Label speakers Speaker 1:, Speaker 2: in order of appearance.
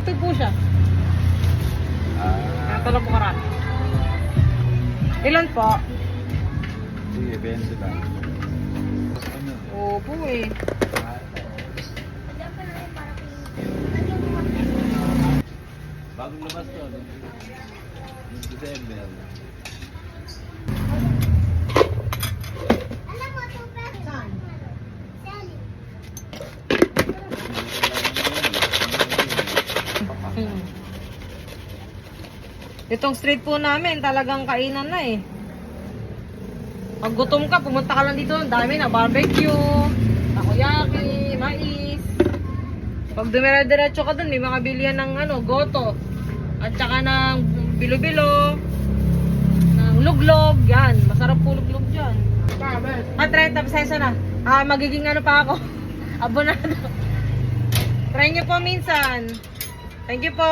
Speaker 1: Ito po siya. Natalo po karami. Ilan po?
Speaker 2: Sige, 20 lang.
Speaker 1: Opo eh.
Speaker 2: Bagong labas to. December.
Speaker 1: Hmm. Itong street po namin, talagang kainan na eh. Pag gutom ka, pumunta ka lang dito. Ang dami na barbecue, takoyaki, mais. Pag dumira-diretso ka dun, may mga bilihan ng goto. At saka ng bilo-bilo, ng luglog. Yan, masarap po luglog dyan. 30 pesos na. Magiging pa ako. Abonado. Try nyo po minsan. Thank you po.